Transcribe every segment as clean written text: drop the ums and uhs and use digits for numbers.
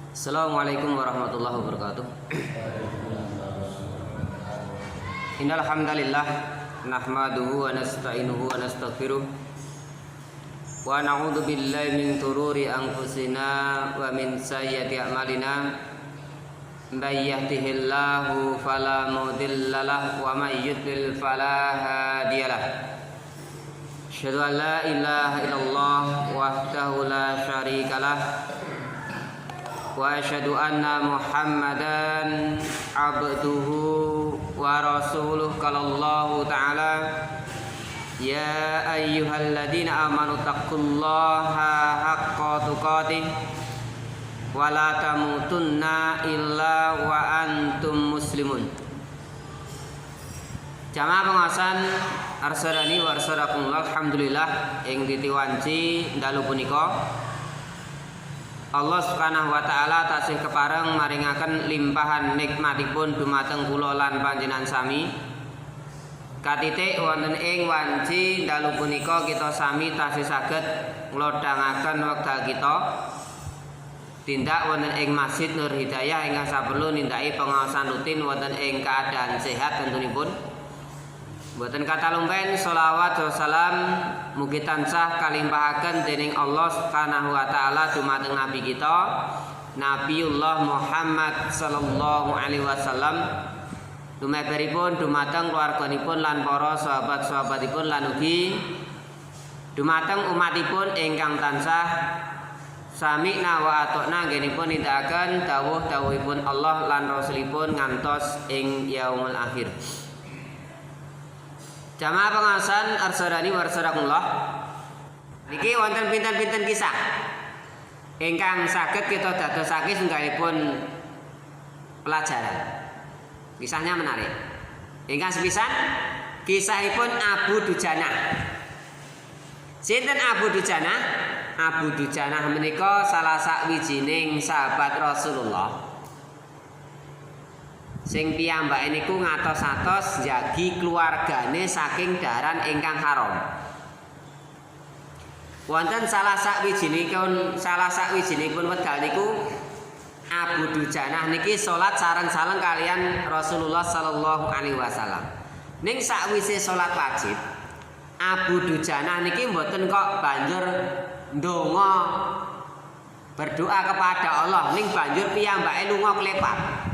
Assalamualaikum warahmatullahi wabarakatuh. Innal hamdalillah nahmaduhu wa nasta'inuhu wa nastaghfiruh wa na'udzu billahi min shururi anfusina wa min sayyiati a'malina. May yahdihillahu fala mudhillalah wa may yudlil fala hadiyalah. Asyhadu an la ilaha illallah wahdahu la syarikalah wa asyhadu anna Muhammadan abduhu wa rasuluh. Qala Allah ta'ala ya ayyuhalladzina amanu taqullaha haqqa tuqatih wa la tamutunna illa wa antum muslimun. Jamaah pengawasan arsadani wa arsadakumullah, alhamdulillah ing ditiwanci dalu punika Allah Subhanahu wa taala tasih kepareng maringaken limpahan nikmatipun dumateng kula lan panjenengan sami. Katitik wonten ing wanci dalu punika kita sami tasih saged nglodhangaken wekdal kita tindak wonten ing Masjid Nur Hidayah ingkang saperlu nindaki pengawasan rutin wonten ing keadaan sehat tentunipun. Mboten kata lumpen sholawat wa salam mugi tansah kalimpahaken dening Allah Subhanahu wa taala dumateng nabi kita Nabiullah Muhammad sallallahu alaihi wasallam, dumatengipun dumateng keluarganipun lan para sahabat-sahabatipun lan ugi dumateng umatipun ingkang tansah sami'na wa ata'na nggenipun nindakaken dawuh-dawuhipun Allah lan Rasulipun ngantos ing yaumul akhir. Jamaah pengawasan arsadani wa arsadakumullah, niki wonten pinten-pinten kisah ingkang saged kita dadosake sunggalipun pelajaran. Kisahnya menarik. Ingkang sepisan kisahipun Abu Dujanah. Sinten Abu Dujanah? Abu Dujanah menika salah sawijining sahabat Rasulullah sing piyambake niku ngatos-atos njagi keluargane saking daharan ingkang haram. Wonten salah sawijinipun wedal niku Abu Dujanah niki salat sareng-sareng kalian Rasulullah sallallahu alaihi wasallam. Ning sakwise salat wajib, Abu Dujanah niki mboten kok banjur ndonga berdoa kepada Allah, ning banjur piyambake lunga klepat.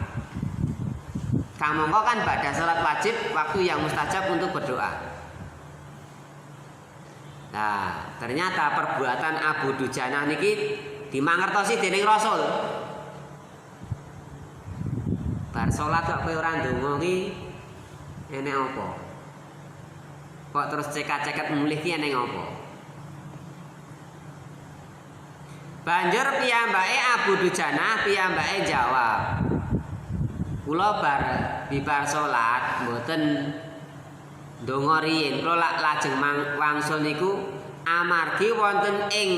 Kamangka kan pada salat wajib waktu yang mustajab untuk berdoa. Nah, ternyata perbuatan Abu Dujanah niki dimangertosi dening Rasul. Bar salat kok kowe ora ndonga ki enek apa? Kok terus cekat-ceket mulih ki enek apa? Banjur piyambake Abu Dujanah piyambake jawab, kula bar bibar salat mboten ndonga riyin, kula lajeng wangsul niku amargi wonten ing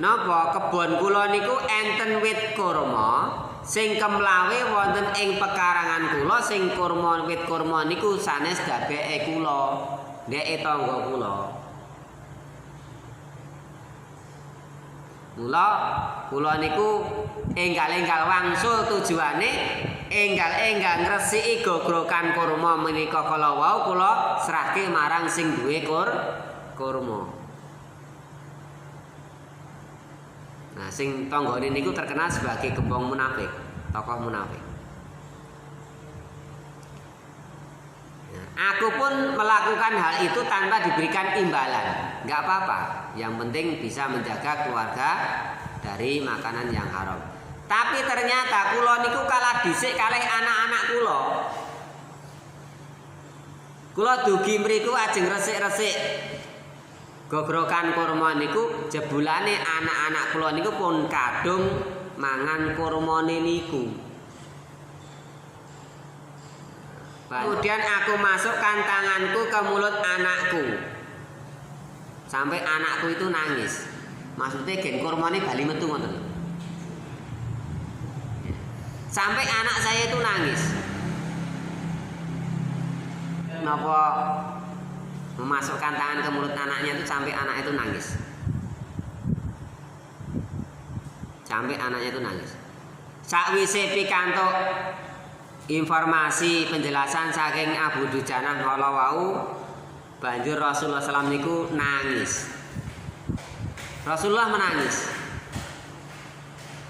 napa kebon kula niku enten wit kurma sing kemlawe wonten ing pekarangan kula, sing kurma wit kurma niku sanes dabeke kula, ndeke tangga kula. Kula niku enggal-enggal wangsul tujuane enggal-enggal ngresiki gogrokan kurma menika kala wau kula serahke marang sing duwe kurma. Nah, sing tanggane niku terkenal sebagai gembong munafik, tokoh munafik. Nah, aku pun melakukan hal itu tanpa diberikan imbalan. Enggak apa-apa, yang penting bisa menjaga keluarga dari makanan yang haram. Tapi ternyata kula niku kalah dhisik kalih anak-anak kula. Kula dugi mriku ajeng resik-resik gogrokan kurma niku, jebulane anak-anak kula niku pun kadung mangan kurmane niku. Kemudian aku masukkan tanganku ke mulut anakku, sampai anakku itu nangis. Maksudnya gen kurmane bali metu ngoten. Sampai anak saya itu nangis. Napa memasukkan tangan ke mulut anaknya itu sampai anak itu nangis. sampai anaknya itu nangis. Sakwise pikantuk informasi penjelasan saking Abu Dujanah kala wau, banjur Rasulullah SAW niku nangis. Rasulullah menangis.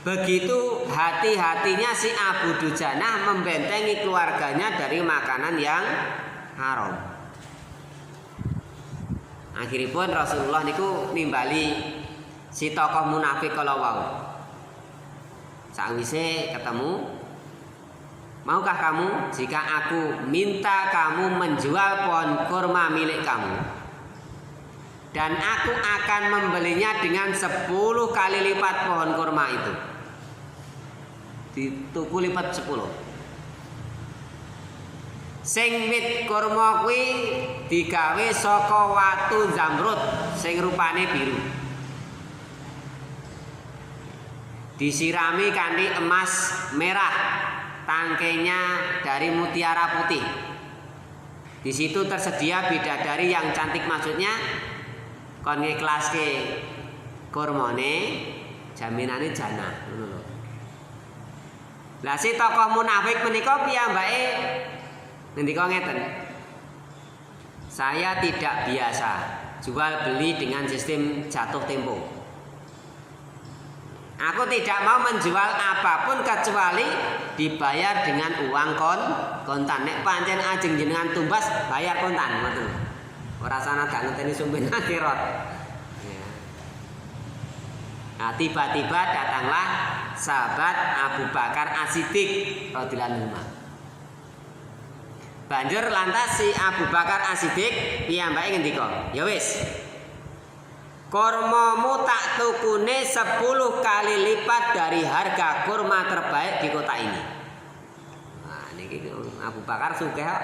Begitu hati-hatinya si Abu Dujanah membentengi keluarganya dari makanan yang haram. Akhiripun Rasulullah niku nimbali si tokoh munafik kala wau. Sakwise ketemu, maukah kamu jika aku minta kamu menjual pohon kurma milik kamu dan aku akan membelinya dengan 10 kali lipat pohon kurma itu. Dituku lipat 10. Sing wit kurma kuwi digawe saka watu zamrud sing rupane biru. Disirami kanthi emas merah, tangkainya dari mutiara putih. Di situ tersedia bidadari yang cantik, maksudnya kon ngiklaske kurmane jaminane jannah ngono lho. Lah si tokoh munafik menika piyambake ngendika ngeten. Saya tidak biasa jual beli dengan sistem jatuh tempo. Aku tidak mau menjual apapun kecuali dibayar dengan uang kontan. Nek pancen ajeng jenengan tumbas bayar kontan ngoten. Ora sana gak ngenteni sumben akhirat. Ya. Nah, tiba-tiba datanglah sahabat Abu Bakar As-Siddiq radhiyallahu anhu. Banjur lantas si Abu Bakar As-Siddiq piyambake ngendika, "Ya wis. Kurmamu tak tukune 10 kali lipat dari harga kurma terbaik di kota ini." Nah, niki Abu Bakar sugih kok.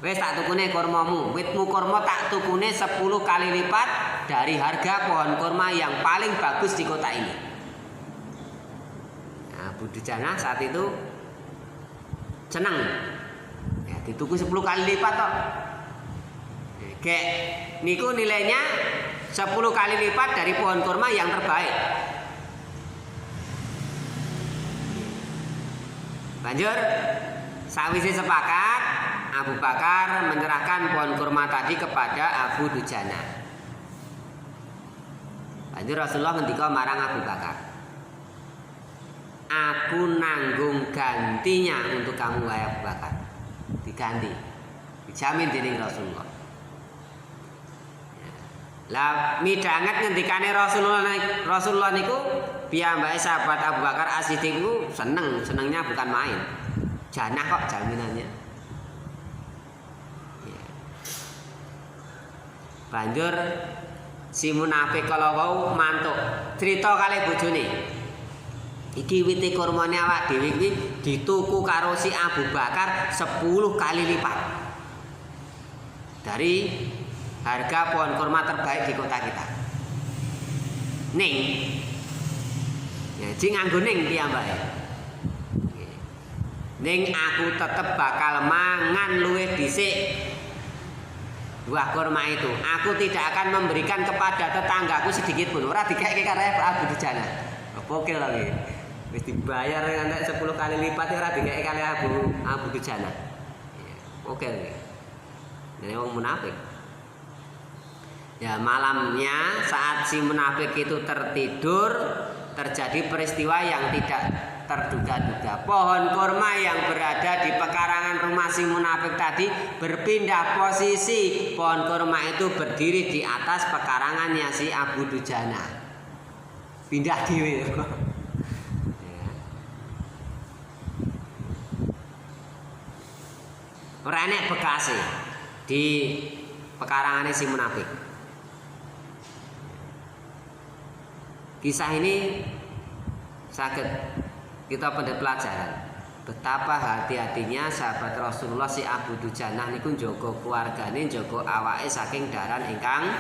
Wis tak tukune kurmamu, witmu kurma tak tukune 10 kali lipat dari harga pohon kurma yang paling bagus di kota ini. Nah, Abu Dujanah saat itu seneng. Ya, dituku 10 kali lipat kok. Kayak niku nilainya 10 kali lipat dari pohon kurma yang terbaik. Banjur sawise sepakat, Abu Bakar menyerahkan pohon kurma tadi kepada Abu Dujanah. Banjur Rasulullah ngendika marang Abu Bakar, "Aku nanggung gantinya untuk kamu wahai Abu Bakar." Diganti, dijamin dening Rasulullah. Lah midhanget ngendikane Rasulullah niku piyambake sahabat Abu Bakar As-Siddiq niku senengnya bukan main. Janah kok jaminannya. Ya. Banjur si munafik kala wau mantuk crita kalih bojone. Iki wite kurmane awak dhewe iki dituku karo si Abu Bakar 10 kali lipat dari harga pohon kurma terbaik di kota kita. Ning, ya jing nganggo ning piyambake. Ning aku tetep bakal mangan luwih dhisik buah kurma itu. Aku tidak akan memberikan kepada tetanggaku sedikit pun. Ora dikeke karo Abu Dujanah. Oke lagi. Wis dibayar nganti 10 kali lipat ora dikeke kali Abu Dujanah. Oke lagi. Ini wong munafik. Ya malamnya saat si munafik itu tertidur, terjadi peristiwa yang tidak terduga-duga. Pohon kurma yang berada di pekarangan rumah si munafik tadi berpindah posisi. Pohon kurma itu berdiri di atas pekarangannya si Abu Dujanah. Pindah dhewe. Ora enek bekase di pekarangane si munafik. Kisah ini saged kita pendet pelajaran betapa hati-hatinya sahabat Rasulullah si Abu Dujanah niku njaga keluargane, njaga awake saking daran ingkang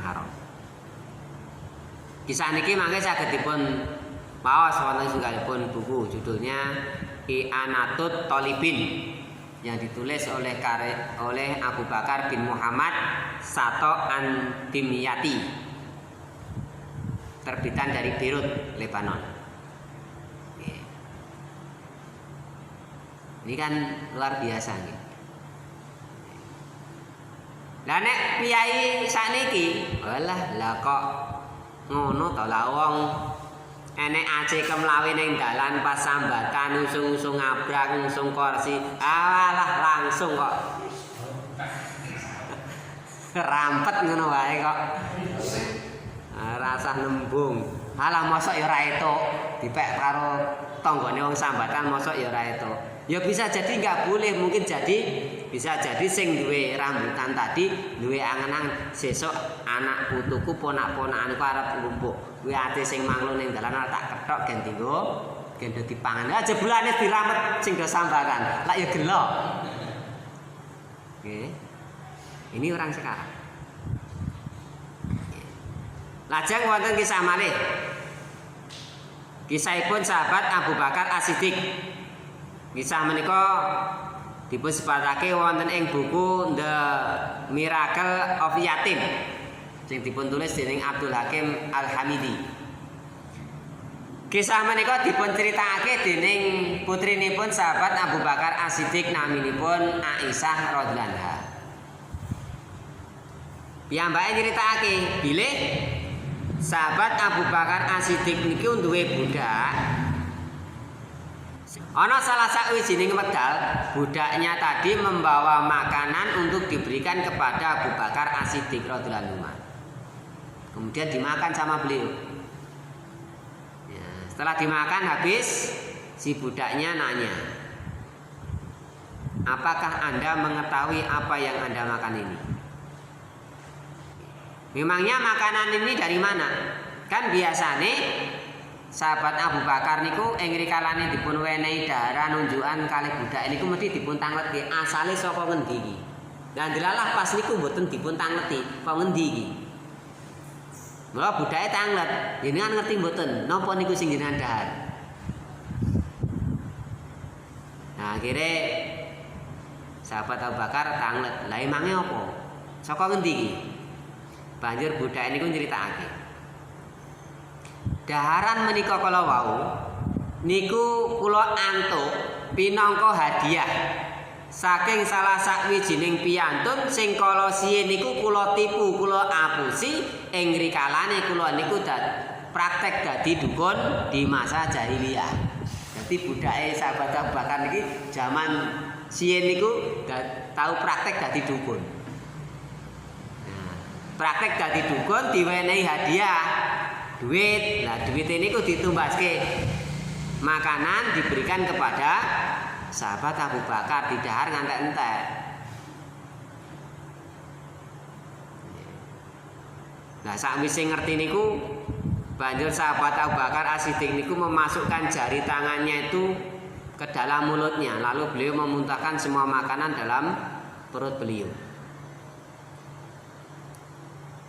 haram. Kisah niki mangke saged dipun maos wonten setunggalipun buku judulnya I'anatut Thalibin yang ditulis oleh Abu Bakar bin Muhammad Sato An-Dimyati. terbitan dari Beirut, Lebanon. Ini kan luar biasa nih. Lah nek piyai sakniki, walah lah kok ngono to lah wong enek ace kemlawi ning dalan pas sambatan usung-usung ngabrak, usung kursi. Alah langsung kok rampet ngono wae kok. Rasah nembung. Alah mosok ya ora etuk, dipek karo tanggane wong sambatan mosok ya ora etuk. Ya bisa jadi nggak boleh, mungkin bisa jadi sing duwe rambutan tadi duwe angen-angen sesuk anak putuku ponak-ponakanku arep nglumpuk. Kuwi ate sing manglo ning dalan tak kethok gen dienggo gen dadi pangan. Lah jebulane diramet sing do sambaran. Lah ya gelo. Oke. Ini orang sekarang. Lajeng wonten kisah malih. Kisahipun sahabat Abu Bakar As-Siddiq. Kisah menika dipun sebatake wonten ing buku The Miracle of Yatim sing dipun tulis dening Abdul Hakim Al-Hamidi. Kisah menika dipun critakake dening putrinipun sahabat Abu Bakar As-Siddiq naminipun Aisyah radhiyallahu anha. Piyambake nyritakake bilih sahabat Abu Bakar As-Siddiq niki duwe budak. Ana salah sawijining medal, budaknya tadi membawa makanan untuk diberikan kepada Abu Bakar As-Siddiq radhiyallahu anhu. Kemudian dimakan sama beliau. Ya, setelah dimakan habis, si budaknya nanya, apakah Anda mengetahui apa yang Anda makan ini? Memangnya makanan ini dari mana? Kan biasane sahabat Abu Bakar niku ing rikalane dipun wenehi daharan nunjukan kalih budak niku mesti dipun tangletke asale saka ngendi iki. Lah delalah pas niku mboten dipun tangleti, kok ngendi iki? Mula budake tanglet, jenengan ngerti mboten napa niku sing jenengan dahar. Nah, akhire sahabat Abu Bakar tanglet. Lah emange apa? Saka ngendi iki? Banjur budake niku nyritakake. Daharan menika kala wau niku kula antuk pinangka hadiah saking salah sawijining piyantun sing kala siye niku kula tipu, kula apusi ing rikalane kula niku praktek dadi dukun di masa jahiliyah. Dadi budake sahabat Abu Bakar niki zaman siye niku tau praktek dadi dukun. Nah, praktek dadi dukun diwenehi hadiah duit. Lah duit ini ku ditumbaske makanan diberikan kepada sahabat Abu Bakar didahar ngantek-entek. Lah sakwise ngerti niku banjur sahabat Abu Bakar As-Siddiq niku memasukkan jari tangannya itu ke dalam mulutnya, lalu beliau memuntahkan semua makanan dalam perut beliau.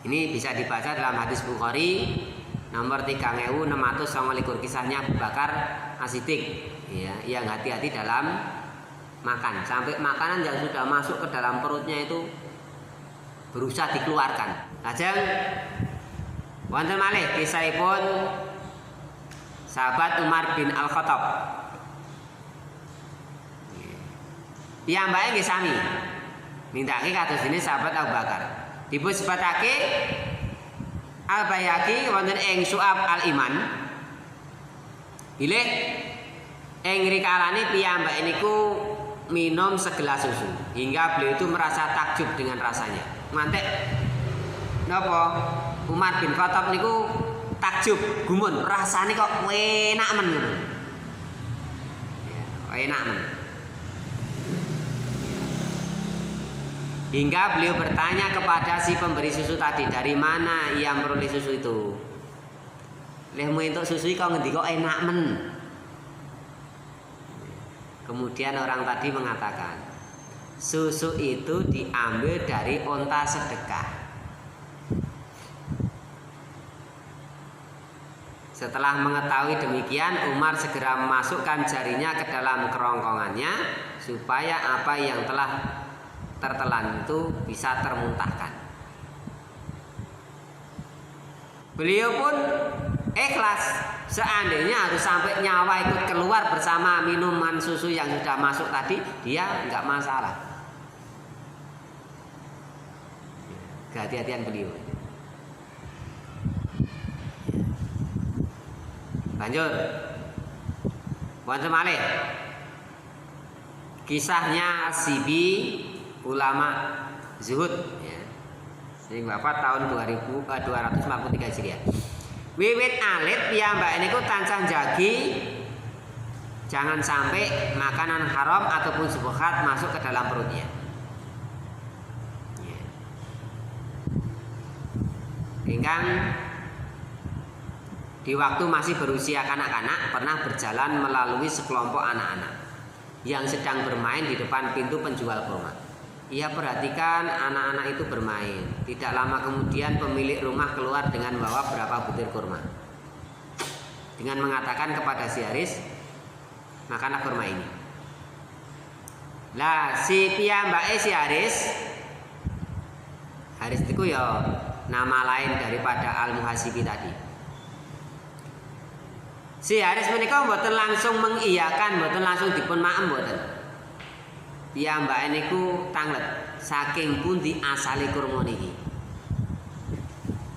Ini bisa dibaca dalam hadis Bukhari nomor 3629, kisahnya Abu Bakar As-Siddiq ya, yang hati-hati dalam makan sampai makanan yang sudah masuk ke dalam perutnya itu berusaha dikeluarkan. Lajeng wonten malih kisahipun sahabat Umar bin Al-Khattab. Piyambake nggih sami nindakake kados dene sahabat Abu Bakar. Dipun sebatake Al-Baihaqi wonten ing Syu'ab Al-Iman. Bilih ing rikalane piyambake niku minum segelas susu hingga beliau itu merasa takjub dengan rasanya. Ngantek napa Umar bin Khattab niku takjub, gumun, rasane kok enak men ngono. Ya, enak men. Hingga beliau bertanya kepada si pemberi susu tadi, dari mana ia memperoleh susu itu? Lehmu entuk susu kok ngendi kok enak men. Kemudian orang tadi mengatakan, susu itu diambil dari onta sedekah. Setelah mengetahui demikian, Umar segera memasukkan jarinya ke dalam kerongkongannya supaya apa yang telah tertelan itu bisa termuntahkan. Beliau pun ikhlas. Seandainya harus sampai nyawa ikut keluar bersama minuman susu yang sudah masuk tadi, dia nggak masalah. Kehati-hatian beliau. Lanjut. Wonten malih. Kisahnya Sibi ulama zuhud ya. Sing wafat tahun 243 Hijriah. Wiwit alit piyambak niku tansah jagi jangan sampai makanan haram ataupun syubhat masuk ke dalam perutnya. Ya. Ingkang di waktu masih berusia kanak-kanak pernah berjalan melalui sekelompok anak-anak yang sedang bermain di depan pintu penjual kurma. Ia perhatikan anak-anak itu bermain. Tidak lama kemudian pemilik rumah keluar dengan membawa berapa butir kurma. Dengan mengatakan kepada si Haris, makanlah kurma ini. Lah si piyambake si Haris itu ya nama lain daripada Al-Muhasibi tadi. Si Haris menika mboten langsung mengiyakan, mboten langsung dipun maem mboten. Piyambake niku tanglet saking pundi asale kurma niki.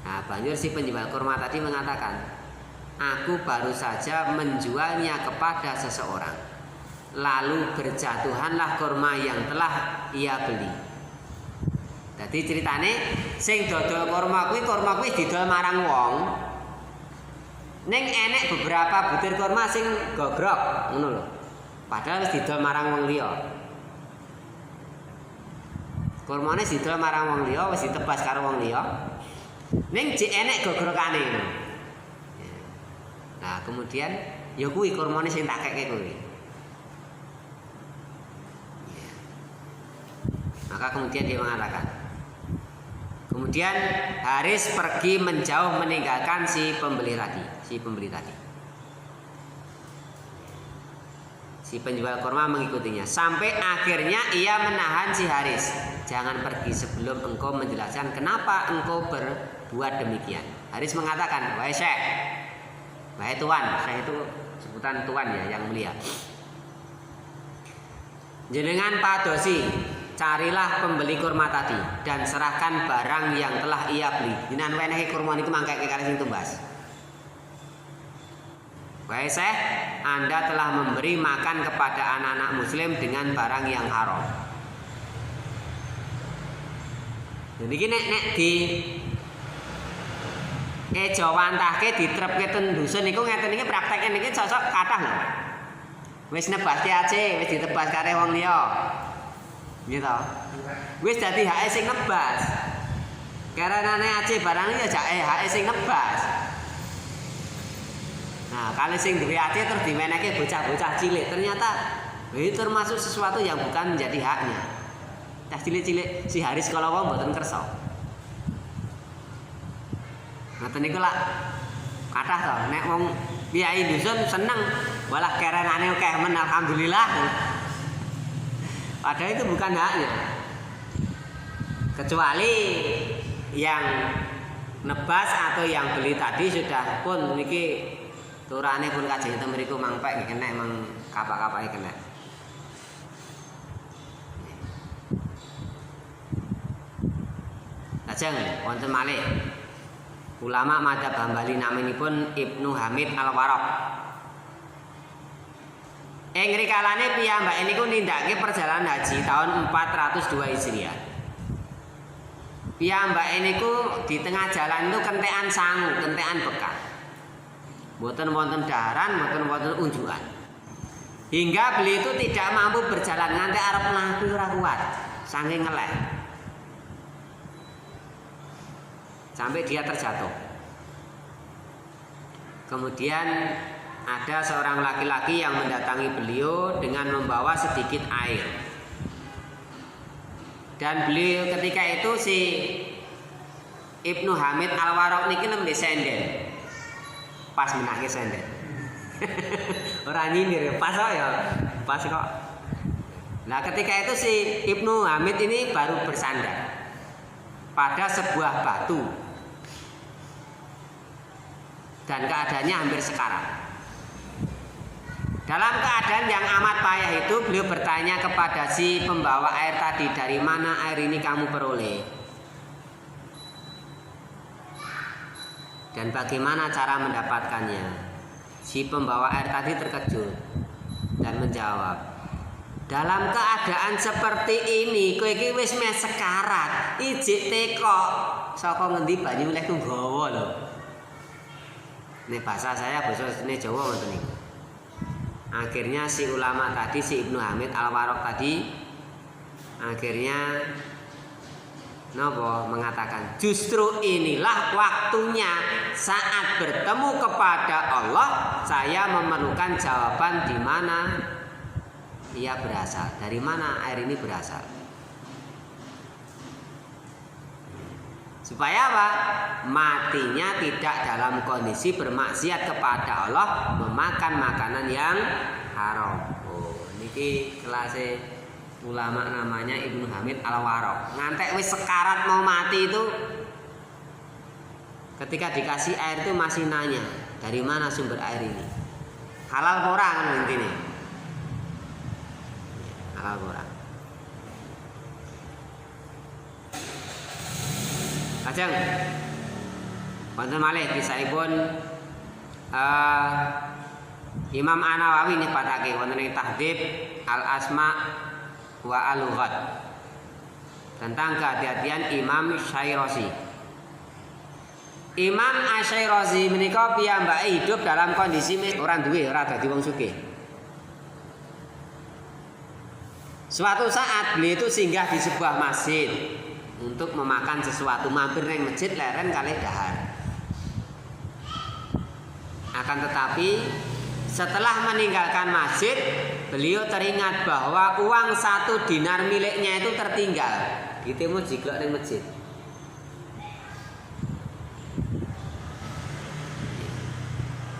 Nah, banjur si penjual kurma tadi mengatakan, "Aku baru saja menjualnya kepada seseorang. Lalu berjatuhanlah kurma yang telah ia beli." Jadi ceritane sing dodol kurma kuwi didol marang wong. Ning enek beberapa butir kurma sing gogrok, ngono lho. Padahal wis didol marang wong liya. Kurmane didol marang wong liya, wis ditebas karo wong liya. Ning jek enek gogrokane. Nah, kemudian ya kuwi kurmane sing tak keke kuwi. Maka kemudian dia mengatakan. Kemudian Haris pergi menjauh meninggalkan si pembeli tadi. Si penjual kurma mengikutinya. Sampai akhirnya ia menahan si Haris. "Jangan pergi sebelum engkau menjelaskan kenapa engkau berbuat demikian." Haris mengatakan, "Wahai Syekh, wahai Tuan." Syekh itu sebutan Tuan ya, yang mulia. "Jenengan padosi, carilah pembeli kurma tadi dan serahkan barang yang telah ia beli." Jenengan wenehi kurma niku mangkeke kali sing tumbas. "Wahai Syekh, Anda telah memberi makan kepada anak-anak muslim dengan barang yang haram." Jadi nek di jawantahke ditrepke ten dusun niku ngeten iki prakteke niki cocok kathah lho. Wis nebas ace, wis ditebas kare wong liya. Gitu. Wis dadi hake sing nebas. Karenane ace barang ya jake hake sing nebas. Nah, kalau sing duwe ace terus dimeneke bocah-bocah cilik, ternyata itu termasuk sesuatu yang bukan menjadi haknya. Cah cilik-cilik si Haris kalau wong mboten kersa. Ngoten niku lak kathah to, nek wong piyai dusun seneng, walah kerenane akeh men alhamdulillah. Padahal itu bukan haknya. Kecuali yang nebas atau yang beli tadi sudah pun niki turane pun kajeng itu mriku mangpek kena emang kapak-kapake kena. Lajeng wonten malih ulama madzhab Hambali naminipun Ibnu Hamid Al-Waraq. Ing rikalane piyambake niku nindakake perjalanan haji tahun 402 Hijriah. Piyambake niku di tengah jalan itu kentekan sangu, kentekan bekah. Mboten wonten daharan, mboten wonten unjukan. Hingga beliau itu tidak mampu berjalan nganti arep mlaku ora kuat, saking ngeleh. Sampai dia terjatuh. Kemudian ada seorang laki-laki yang mendatangi beliau dengan membawa sedikit air. Dan beliau ketika itu si Ibnu Hamid Al-Waraq niki nembe senden. Pas menake senden. Ora nyindir, pas kok ya. Pas kok. Nah, ketika itu si Ibnu Hamid ini baru bersandar pada sebuah batu. dan keadaannya hampir sekarat. Dalam keadaan yang amat payah itu beliau bertanya kepada si pembawa air tadi, dari mana air ini kamu peroleh? Dan bagaimana cara mendapatkannya? Si pembawa air tadi terkejut dan menjawab, dalam keadaan seperti ini kowe iki wis meh sekarat, ijik teko saka ngendi banyu oleh nggawa lho. Ini bahasa saya basa Jawa ngoten niku. Akhirnya si ulama tadi, si Ibnu Hamid Al-Warraq tadi akhirnya mengatakan, justru inilah waktunya saat bertemu kepada Allah saya memerlukan jawaban di mana ia berasal, dari mana air ini berasal. Supaya apa? Matinya tidak dalam kondisi bermaksiat kepada Allah, memakan makanan yang haram. Oh, niki kelasnya ulama namanya Ibnu Hamid Al-Warraq. Ngantek wis sekarat mau mati itu, ketika dikasih air itu masih nanya, dari mana sumber air ini? Halal ora kan intine? Halal ora. Kajang wonten malih kisahipun Imam An-Nawawi nyebutake wonten ing Tahdhib Al-Asma wa Al-Lughat tentang kehati-hatian Imam Syairazi. Imam Asy-Syairazi menika piyambake hidup dalam kondisi ora duwe, ora dadi wong sugih. Suatu saat beliau itu singgah di sebuah masjid untuk memakan sesuatu, mampir neng masjid leren kali dahar. Akan tetapi setelah meninggalkan masjid, beliau teringat bahwa uang 1 dinar miliknya itu tertinggal. Ditemu jiglok neng masjid.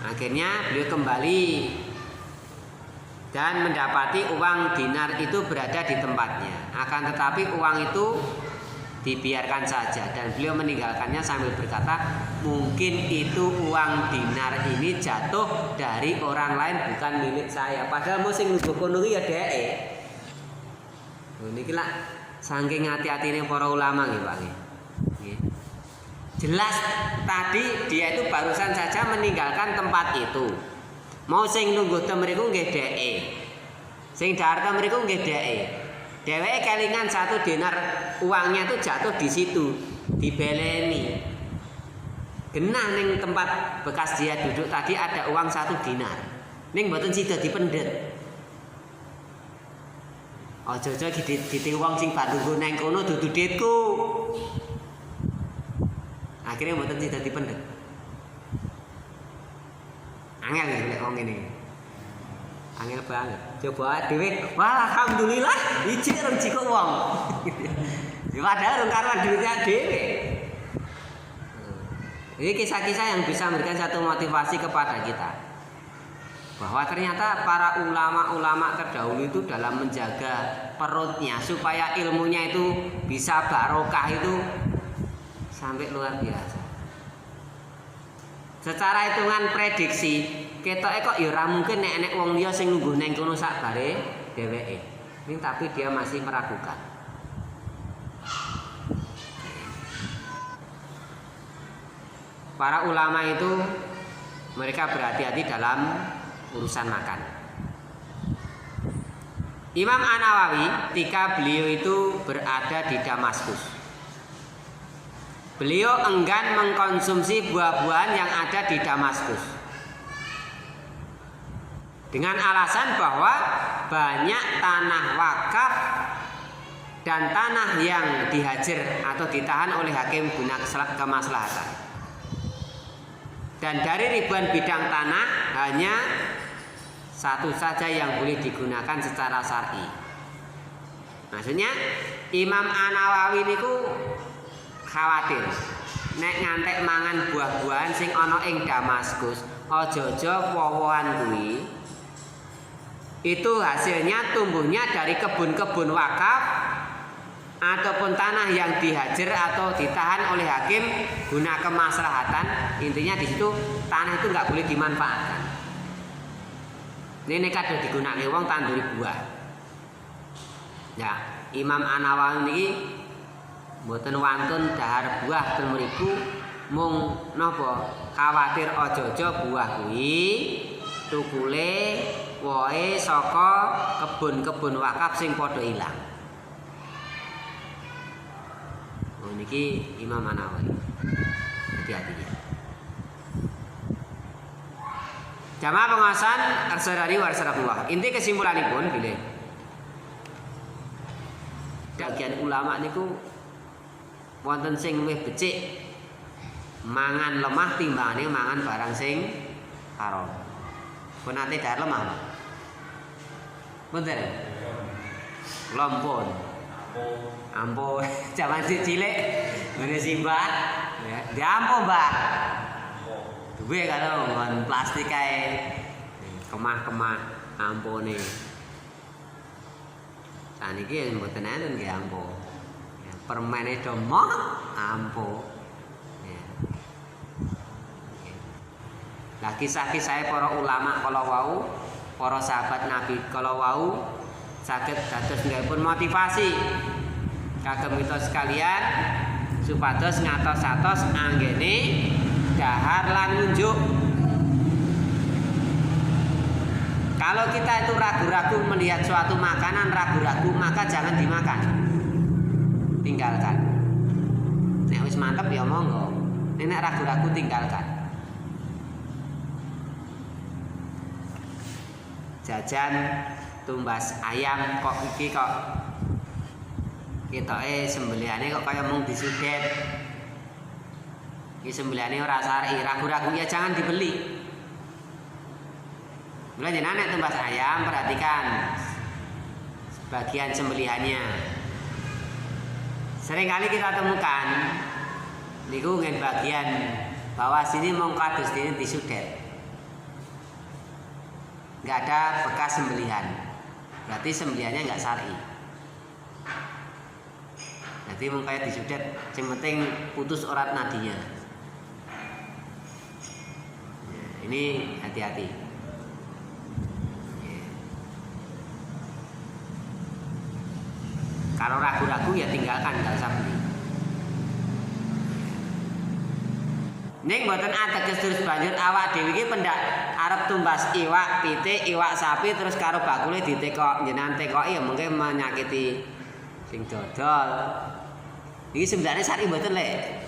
Akhirnya beliau kembali dan mendapati uang dinar itu berada di tempatnya. Akan tetapi uang itu dibiarkan saja dan beliau meninggalkannya sambil berkata, mungkin itu uang dinar ini jatuh dari orang lain, bukan milik saya. Padahal mau sing nglubuh kono ya dheke. Niki lak saking hati-hatine para ulama nggih Pak nggih. Jelas tadi dia itu barusan saja meninggalkan tempat itu. Mau sing lungguh teng mriku nggih dheke. Sing dahar teng mriku nggih dheke. Dheweke kelingan 1 dinar uangnya itu jatuh di situ, dibeleni. Genah ning tempat bekas dia duduk tadi ada uang 1 dinar. Ning mboten sida dipendet. Aja-aja dite wong sing bandungku nang kono dudu ditku. Akhirnya mboten sida dipendet. Angel nek wong ngene. Angel banget. Coba dhewe, wah alhamdulillah ijik rung jiko wong. Ya padahal rung karuan duitnya dhewe. Ini kisah-kisah yang bisa memberikan satu motivasi kepada kita, bahwa ternyata para ulama-ulama terdahulu itu dalam menjaga perutnya supaya ilmunya itu bisa barokah itu sampai luar biasa. Secara hitungan prediksi, ketoke kok ya ora mungkin nek wong liya sing lungguh nang kono sakbare dheweke. Ning tapi dia masih meragukan. Para ulama itu mereka berhati-hati dalam urusan makan. Imam An-Nawawi ketika beliau itu berada di Damaskus, beliau enggan mengkonsumsi buah-buahan yang ada di Damaskus dengan alasan bahwa banyak tanah wakaf dan tanah yang dihajar atau ditahan oleh hakim guna kemaslahatan. Dan dari ribuan bidang tanah hanya 1 saja yang boleh digunakan secara syar'i. Maksudnya Imam An-Nawawi niku khawatir nek ngantek mangan buah-buahan sing ana ing Damaskus, aja-aja woh-wohan kuwi itu hasilnya tumbuhnya dari kebun-kebun wakaf ataupun tanah yang dihajar atau ditahan oleh hakim guna kemaslahatan, intinya di situ tanah itu nggak boleh dimanfaatkan. Ini kadang digunakan wong tanduri buah. Ya, Imam An-Nawawi niki mboten wantun dahar buah teng mriku mung napa khawatir aja-aja buah kuwi tukule wohe saka kebun-kebun wakaf sing padha ilang. Niki Imam An-Nawawi. Hati-hati ya. Jamaah pengawasan arsadari warahmatullah. Inti kesimpulanipun bilih bagian ulama niku wonten sing luwih becik mangan lemah timbangane mangan barang sing haram. Pun ate dar lemah. Bener. Lompon. Ampo zaman cilik ngene simbah ya diampo Mbak duwe kalau ngon plastik kae kemah-kemah ampone saniki mboten enten nggih ampo ya, permene do moh ampo ya. Lah kisah-kisah para ulama kalau wau para sahabat Nabi kalau wau saged dados nggahipun motivasi kagem kita sekalian supados ngatos-atos anggene dahar lan nunjuk. Kalau kita itu ragu-ragu melihat suatu makanan ragu-ragu maka jangan dimakan. Tinggalkan. Nek wis mantep ya monggo. Nek ragu-ragu tinggalkan. Jajan tumbas ayam kok iki kok ketoke sembelihane kok kaya mung disudet. Iki sembelihane ora syar'i, ragu-ragu ya jangan dibeli. Mulai jenengan nek tumbas ayam perhatikan sebagian sembelihannya. Seringkali kita temukan niku ngen bagian bawah sini mung kados dene disudet. Enggak ada bekas sembelihan. Berarti sembelihannya enggak syar'i. Jadi mung kaya disudet, sing penting putus urat nadinya. Ya, ini hati-hati. Ya. Kalau ragu-ragu ya tinggalkan, enggak usah beli. Ning mboten ateges terus banjur awak dhewe iki pendak arep tumbas iwak pitik, iwak sapi terus karo bakule ditekok jenengan tekoki ya mungkin menyakiti sing dodol. Iki sebenarnya syar'i mboten lek.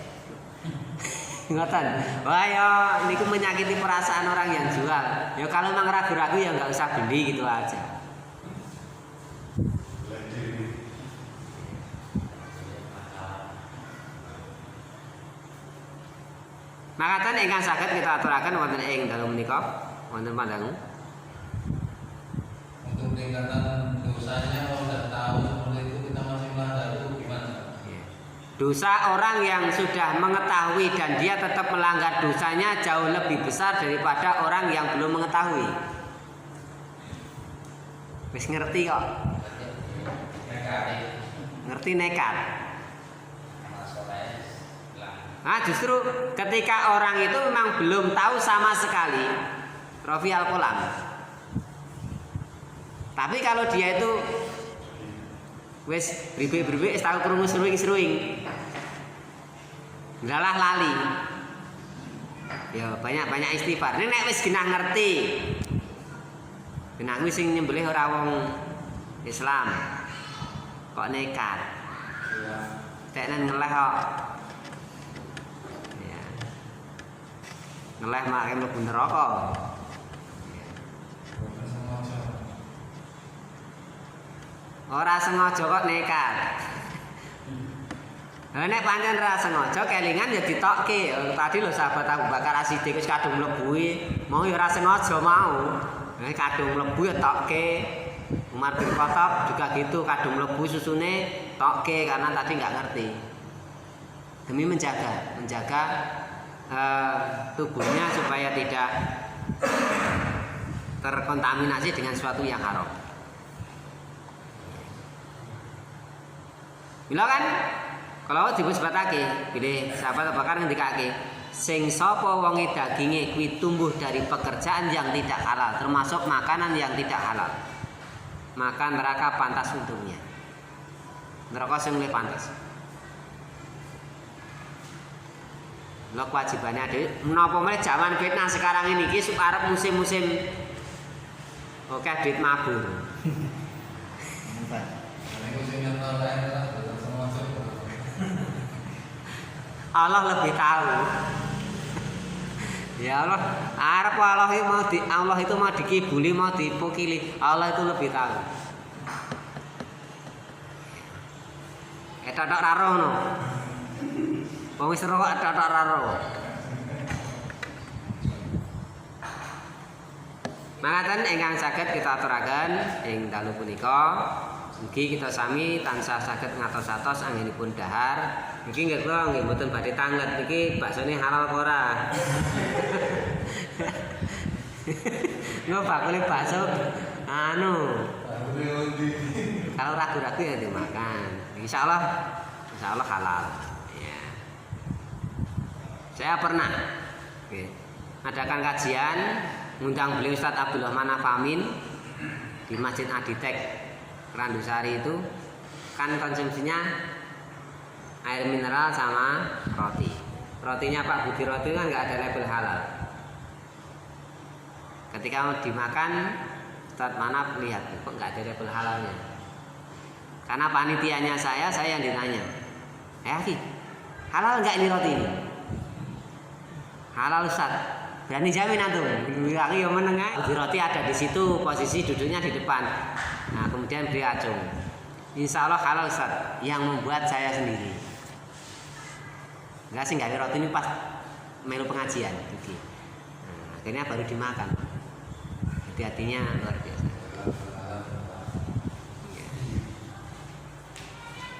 Ngoten. Wah ya niku menyakiti perasaan orang yang jual. Ya kalau memang ragu-ragu ya enggak usah beli gitu aja. Makatan ingkang saged kita aturaken wonten ing dalem menika wonten pandangan. Untuk tingkatan dosanya kalau tidak tahu seperti itu kita masih melanggar itu gimana? Dosa orang yang sudah mengetahui dan dia tetap melanggar dosanya jauh lebih besar daripada orang yang belum mengetahui. Wis ngerti kok. Ngerti nekat. Nah justru ketika orang itu memang belum tahu sama sekali Rafi al-Qalam. Tapi kalau dia itu wis bribik-bribik tahu krungu seruing-seruing. Ndalah lali. Ya banyak-banyak istighfar. Nek wis genah ngerti. Genah kuwi sing nyembelih ora wong Islam. Kok nekat. Teknen ngeleh kok. Ngeleh makai mlebu neraka. Ora sengaja kok nekat. Lah nek pancen ora sengaja kelingan ya ditokke. Tadi lho sahabat Abu Bakar As-Siddiq wis kadung mlebu mau ya ora sengaja mau. Nek kadung mlebu ya tokke. Umar bin Khattab juga gitu kadung mlebu susune tokke karena tadi enggak ngerti. Demi menjaga tubuhnya supaya tidak terkontaminasi dengan sesuatu yang haram. Bila kan kalau disebutake bilih sahabat Abu Bakar ngendikake sing sapa wonge daginge kuwi tumbuh dari pekerjaan yang tidak halal termasuk makanan yang tidak halal maka neraka pantas untungnya. Neraka sing luwih pantas. Lha kewajibannya ada menapa meneh zaman fitnah sekarang ini iki arep musim-musim oke duit mabur. Allah lebih tahu. Ya Allah, arep Allah itu mau dikibuli, mau dipukili, Allah itu lebih tahu. Tok raro no. Wong wis rokok tok raro. Mangatan ingkang saged kita aturaken ing dalu punika mugi kita sami tansah saged ngatos-atos anggenipun dahar. Niki nggih kula nggih mboten badhe tanget niki baksone halal apa ora. Yo bakule bakso kalau ragu-ragu ya dimakan. Insyaallah halal. Ya. Saya pernah adakan kajian ngundang beliau Ustadz Abdullah Manaf Amin di Masjid Aditek Randusari itu kan konsumsinya air mineral sama roti. Rotinya Pak Budi Roti kan nggak ada label halal. Ketika mau dimakan Ustadz Manaf lihat kok nggak ada label halalnya. Karena panitianya saya yang ditanya, Aki, halal nggak ini roti ini? Halal Ustaz, berani jamin antum? Aki yang menengah, roti ada di situ, posisi duduknya di depan. Nah kemudian beliau acung, Insya Allah halal Ustaz, yang membuat saya sendiri. Enggak sih nggak roti ini pas melu pengajian, gitu. Nah, akhirnya baru dimakan. Hati-hatinya luar biasa.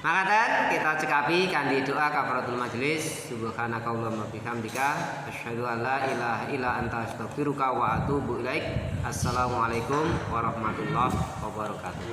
Maka kita cekapi kandi doa kafaratul majelis subhanakallahumma bihamdika asyhadu an la ilaha illa anta astaghfiruka wa atubu ilaik. Assalamualaikum warahmatullahi wabarakatuh.